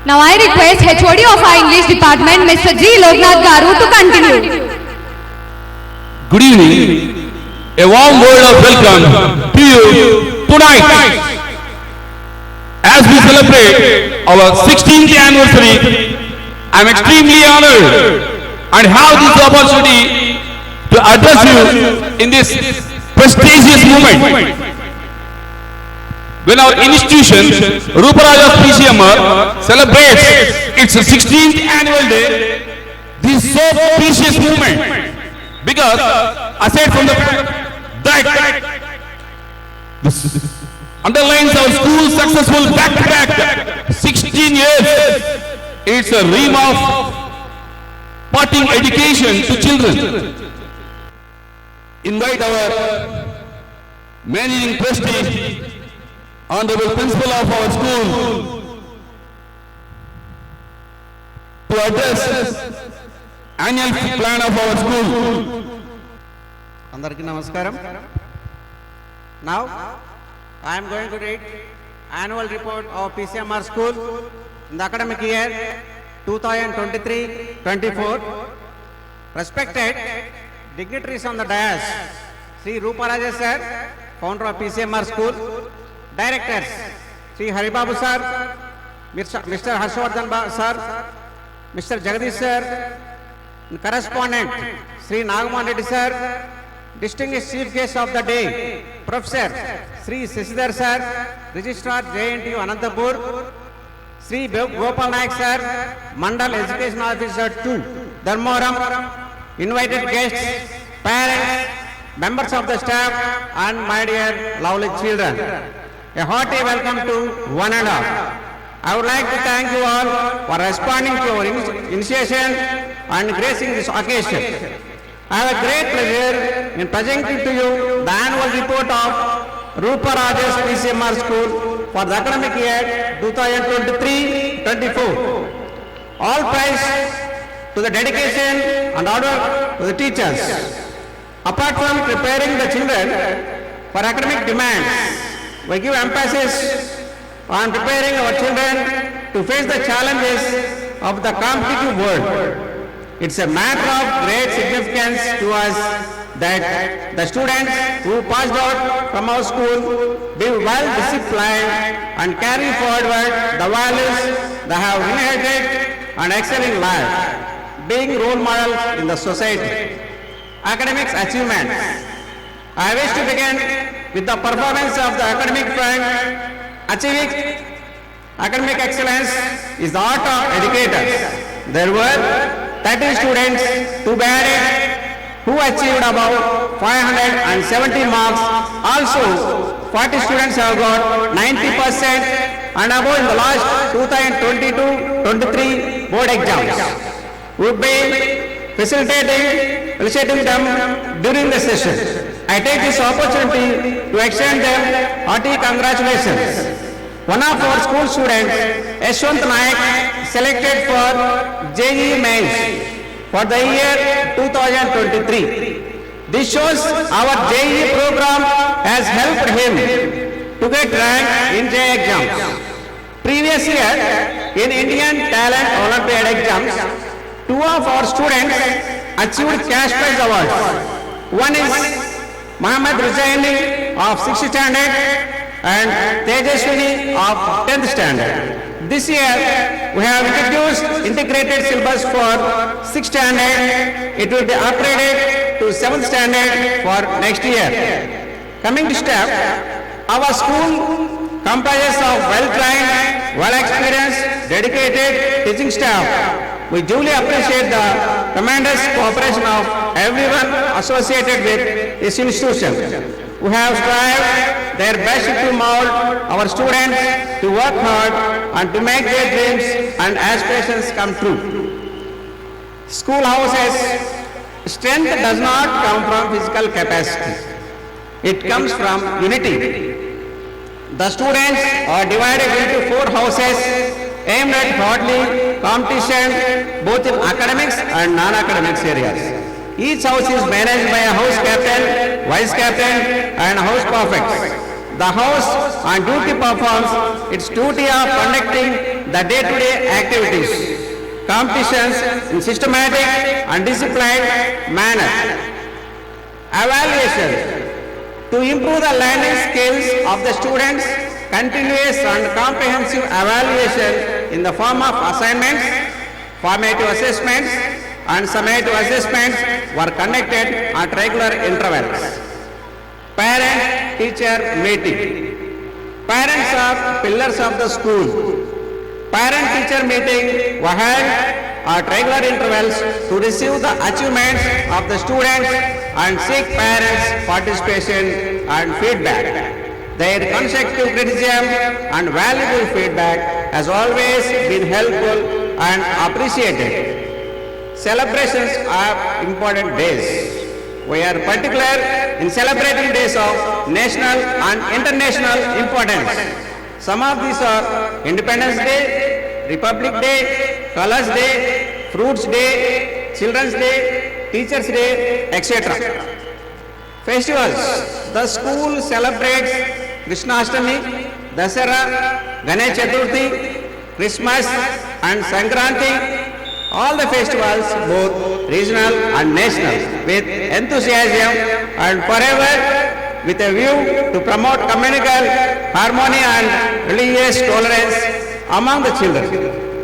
Now I request HOD of our English department, Mr. G. Loknath Garu, to continue. Good evening. A warm word of welcome to you tonight. As we celebrate our 16th anniversary, I am extremely honored and have this opportunity to address you in this prestigious moment. When our institution, Ruparaja's PCMR, celebrates its 16th annual day, this is so precious moment because aside from the fact that this underlines our school's successful back-to-back 16 years, it's a realm of parting education to children. Invite our managing trustee, Honorable Principal of our school, to address annual plan of our school. Andariki namaskaram. Now, I am going to read annual report of PCMR school in the academic year 2023-24. Respected dignitaries on the dais, Sri Ruparaja sir, founder of PCMR school, directors, Sri Haribabu sir, Mr. Harshvardhan sir, Mr. Jagadish sir, correspondent, Sri Nagamohan Reddy sir, distinguished chief guest of the day, Professor Sri Sasidhar sir, Registrar JNTU Anantapur, Sri Gopal Naik sir, Mandal Education Officer 2, Dharmaram, invited guests, parents, members of the staff, and my dear lovely children. A hearty welcome to one and all. I would like to thank you all for responding to our initiation and gracing this occasion. I have a great pleasure in presenting to you the annual report of Ruparaja's PCMR School for the academic year 2023-24. All praise to the dedication and order to the teachers. Apart from preparing the children for academic demands, we give emphasis on preparing our children to face the challenges of the competitive world. It's a matter of great significance to us that the students who passed out from our school be well disciplined and carry forward the values they have inherited and excel in life, being role models in the society. Academics achievements. I wish to begin with the performance of the academic front. Achieving academic excellence is the art of educators. There were 30 students to be added who achieved about 570 marks. Also, 40 students have got 90% and above in the last 2022-23 board exams. Would be felicitating them during the session. I take this opportunity to extend them hearty congratulations. One of our school students, Yashwant Naik, selected for JEE Mains for the year 2023. This shows our JEE program has helped him to get rank in JEE exams. Previous year, in Indian Talent Olympiad exams, 2 of our students achieved cash prize awards. One is Mohammed Ruzaini of 6th standard and Tejaswini of 10th standard. This year, we have introduced integrated syllabus for 6th standard. It will be upgraded to 7th standard for next year. Coming to staff, our school comprises of well-trained, well-experienced, dedicated teaching staff. We duly appreciate the tremendous cooperation of everyone associated with this institution. We have strived their best to mold our students to work hard and to make their dreams and aspirations come true. Schoolhouses' strength does not come from physical capacity. It comes from unity. The students are divided into 4 houses aimed at hardly competition both in academics and non-academics areas. Each house is managed by a house captain, vice captain and house prefect. The house on duty performs its duty of conducting the day-to-day activities, competitions in systematic and disciplined manner. Evaluation. To improve the learning skills of the students, continuous and comprehensive evaluation in the form of assignments, formative assessments, and summative assessments were conducted at regular intervals. Parent-teacher meeting. Parents are pillars of the school. Parent-teacher meeting were held at regular intervals to receive the achievements of the students and seek parents' participation and feedback. Their constructive criticism and valuable feedback has always been helpful and appreciated. Celebrations are important days. We are particular in celebrating days of national and international importance. Some of these are Independence Day, Republic Day, Colors Day, Fruits Day, Children's Day, Teachers Day, etc. Festivals. The school celebrates Krishnashtami, Dasara, Ganesh Chaturthi, Christmas and Sankranti. All the festivals, both regional and national, with enthusiasm and forever with a view to promote communal harmony and religious tolerance among the children.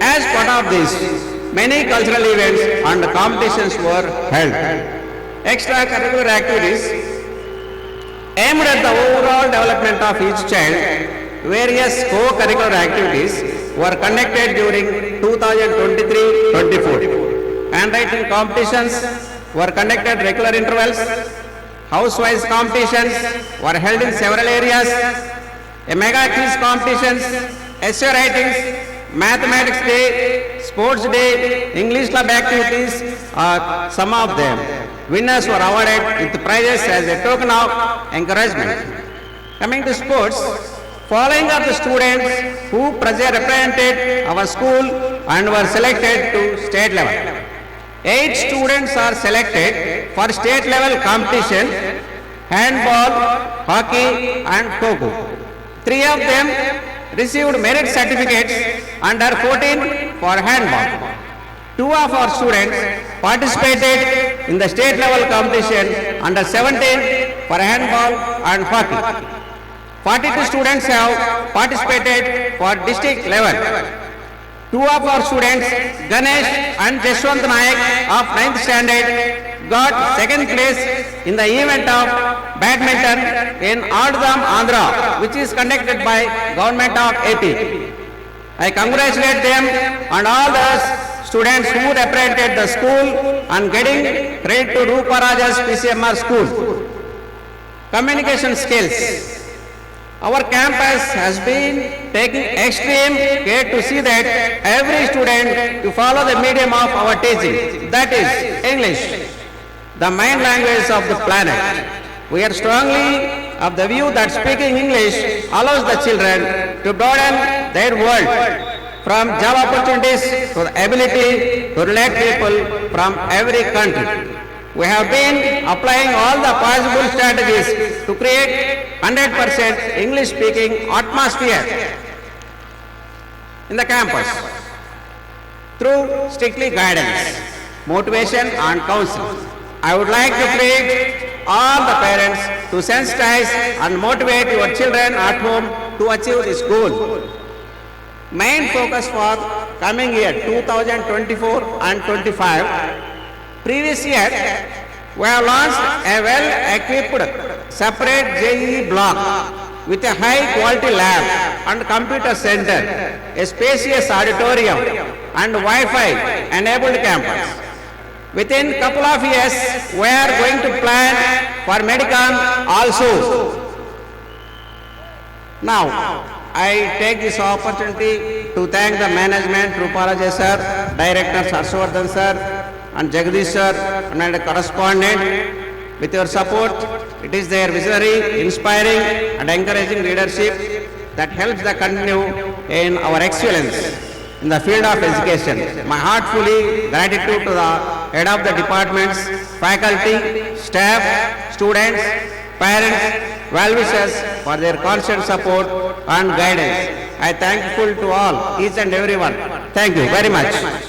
As part of this, many cultural events and competitions were held. Extracurricular activities aimed at the overall development of each child. Various co-curricular activities were conducted during 2023-24. Handwriting competitions were conducted at regular intervals. House-wise competitions were held in several areas. A mega quiz competitions, essay writings, mathematics day, sports day, English club activities are some of them. Winners were awarded with prizes as a token of encouragement. Coming to sports, following are the students who represented our school and were selected to state level. 8 students are selected for state level competition, handball, hockey and kho-kho. 3 of them received merit certificates under 14 for handball. 2 of our students participated in the state level competition under 17 for handball and hockey. 42 students have participated for district level. 2 of our students, Ganesh and Jashwant Nayak of 9th standard, got 2nd place in the event of badminton in Ardham, Andhra, which is conducted by Government of AP. I congratulate them and all the students who represented the school and getting credit to Rupa Raja's PCMR school. Communication skills. Our campus has been taking extreme care to see that every student to follow the medium of our teaching, that is English, the main language of the planet. We are strongly of the view that speaking English allows the children to broaden their world from job opportunities to the ability to relate people from every country. We have been applying all the possible strategies to create 100% English-speaking atmosphere in the campus through strictly guidance, motivation and counseling. I would like to plead all the parents to sensitize and motivate your children at home to achieve this goal. Main focus for coming year 2024 and 25. Previous year, we have launched a well-equipped separate JEE block with a high-quality lab and computer center, a spacious auditorium and Wi-Fi enabled campus. Within a couple of years, we are going to plan for Medicon also. Now, I take this opportunity to thank the management, Rupalaja sir, Director Sarswardhan sir, and Jagdish sir, and the correspondent. With your support, it is their visionary, inspiring and encouraging leadership that helps the continue in our excellence in the field of education. My heartfully gratitude to the head of the departments, faculty, staff, students, parents, well-wishers for their constant support and guidance. I thankful to all, each and every one. Thank you very much.